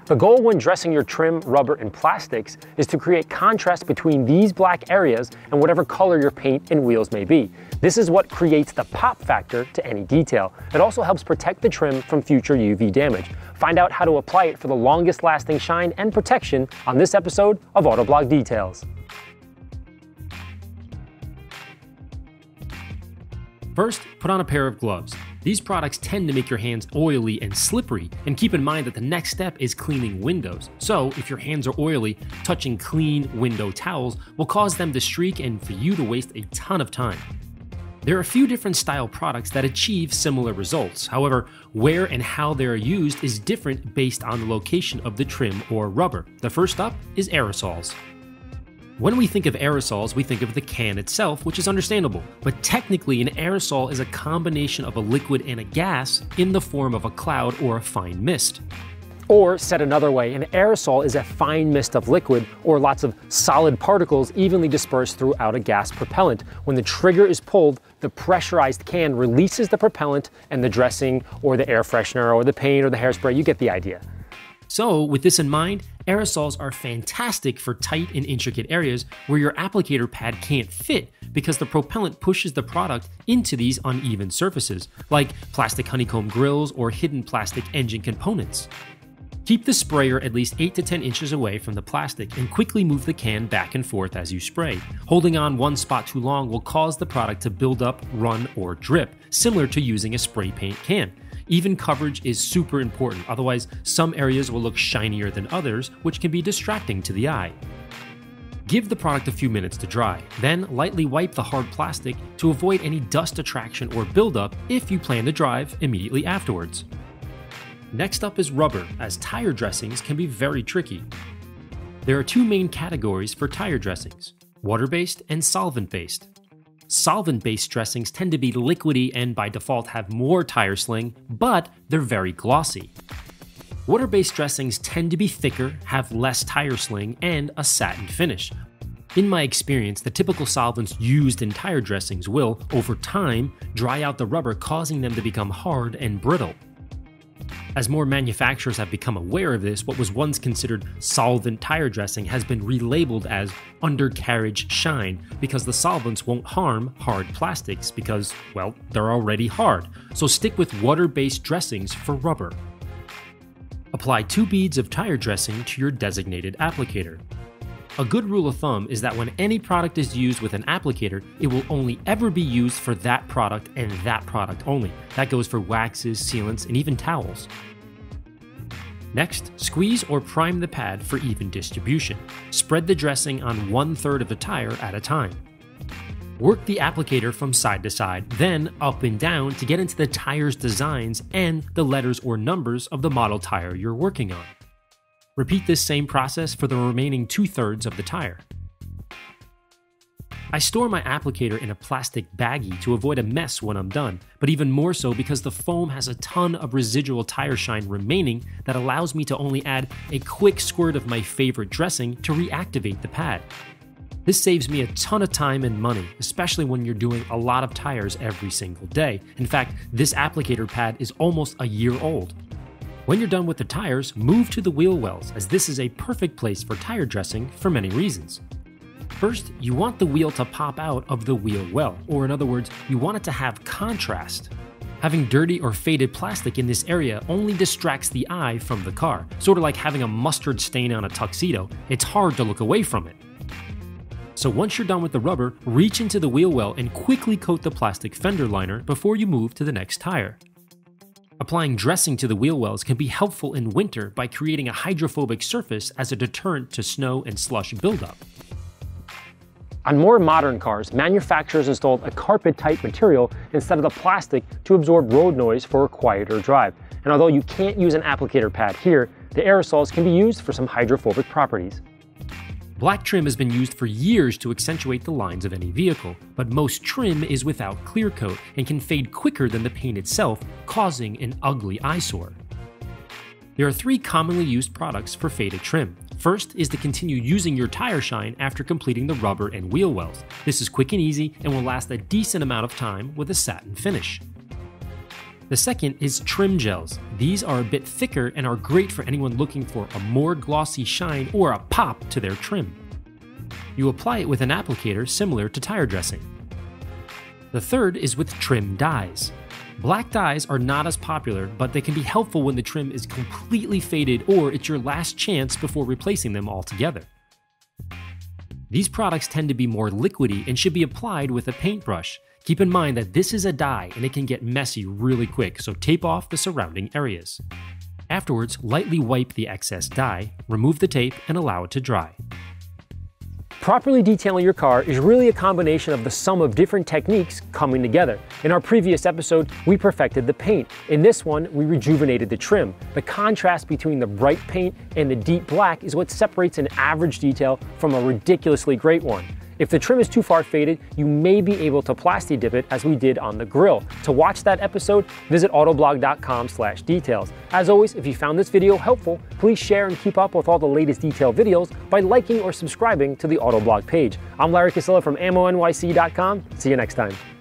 The goal when dressing your trim, rubber, and plastics is to create contrast between these black areas and whatever color your paint and wheels may be. This is what creates the pop factor to any detail. It also helps protect the trim from future UV damage. Find out how to apply it for the longest lasting shine and protection on this episode of Autoblog Details. First, put on a pair of gloves. These products tend to make your hands oily and slippery, and keep in mind that the next step is cleaning windows. So if your hands are oily, touching clean window towels will cause them to streak and for you to waste a ton of time. There are a few different style products that achieve similar results. However, where and how they are used is different based on the location of the trim or rubber. The first up is aerosols. When we think of aerosols, we think of the can itself, which is understandable. But technically, an aerosol is a combination of a liquid and a gas in the form of a cloud or a fine mist. Or said another way, an aerosol is a fine mist of liquid or lots of solid particles evenly dispersed throughout a gas propellant. When the trigger is pulled, the pressurized can releases the propellant and the dressing or the air freshener or the paint or the hairspray. You get the idea. So, with this in mind, aerosols are fantastic for tight and intricate areas where your applicator pad can't fit because the propellant pushes the product into these uneven surfaces, like plastic honeycomb grills or hidden plastic engine components. Keep the sprayer at least 8 to 10 inches away from the plastic and quickly move the can back and forth as you spray. Holding on one spot too long will cause the product to build up, run, or drip, similar to using a spray paint can. Even coverage is super important, otherwise some areas will look shinier than others, which can be distracting to the eye. Give the product a few minutes to dry, then lightly wipe the hard plastic to avoid any dust attraction or buildup if you plan to drive immediately afterwards. Next up is rubber, as tire dressings can be very tricky. There are two main categories for tire dressings: water-based and solvent-based. Solvent-based dressings tend to be liquidy and by default have more tire sling, but they're very glossy. Water-based dressings tend to be thicker, have less tire sling, and a satin finish. In my experience, the typical solvents used in tire dressings will, over time, dry out the rubber, causing them to become hard and brittle. As more manufacturers have become aware of this, what was once considered solvent tire dressing has been relabeled as undercarriage shine because the solvents won't harm hard plastics because, well, they're already hard. So stick with water-based dressings for rubber. Apply 2 beads of tire dressing to your designated applicator. A good rule of thumb is that when any product is used with an applicator, it will only ever be used for that product and that product only. That goes for waxes, sealants, and even towels. Next, squeeze or prime the pad for even distribution. Spread the dressing on 1/3 of the tire at a time. Work the applicator from side to side, then up and down to get into the tire's designs and the letters or numbers of the model tire you're working on. Repeat this same process for the remaining 2/3 of the tire. I store my applicator in a plastic baggie to avoid a mess when I'm done, but even more so because the foam has a ton of residual tire shine remaining that allows me to only add a quick squirt of my favorite dressing to reactivate the pad. This saves me a ton of time and money, especially when you're doing a lot of tires every single day. In fact, this applicator pad is almost a year old. When you're done with the tires, move to the wheel wells, as this is a perfect place for tire dressing for many reasons. First, you want the wheel to pop out of the wheel well, or in other words, you want it to have contrast. Having dirty or faded plastic in this area only distracts the eye from the car, sort of like having a mustard stain on a tuxedo. It's hard to look away from it. So once you're done with the rubber, reach into the wheel well and quickly coat the plastic fender liner before you move to the next tire. Applying dressing to the wheel wells can be helpful in winter by creating a hydrophobic surface as a deterrent to snow and slush buildup. On more modern cars, manufacturers installed a carpet-type material instead of the plastic to absorb road noise for a quieter drive. And although you can't use an applicator pad here, the aerosols can be used for some hydrophobic properties. Black trim has been used for years to accentuate the lines of any vehicle, but most trim is without clear coat and can fade quicker than the paint itself, causing an ugly eyesore. There are 3 commonly used products for faded trim. First is to continue using your tire shine after completing the rubber and wheel wells. This is quick and easy and will last a decent amount of time with a satin finish. The second is trim gels. These are a bit thicker and are great for anyone looking for a more glossy shine or a pop to their trim. You apply it with an applicator similar to tire dressing. The third is with trim dyes. Black dyes are not as popular, but they can be helpful when the trim is completely faded or it's your last chance before replacing them altogether. These products tend to be more liquidy and should be applied with a paintbrush. Keep in mind that this is a dye and it can get messy really quick, so tape off the surrounding areas. Afterwards, lightly wipe the excess dye, remove the tape, and allow it to dry. Properly detailing your car is really a combination of the sum of different techniques coming together. In our previous episode, we perfected the paint. In this one, we rejuvenated the trim. The contrast between the bright paint and the deep black is what separates an average detail from a ridiculously great one. If the trim is too far faded, you may be able to plasti dip it as we did on the grill. To watch that episode, visit autoblog.com/details. As always, if you found this video helpful, please share and keep up with all the latest detail videos by liking or subscribing to the Autoblog page. I'm Larry Casilla from AmmoNYC.com. See you next time.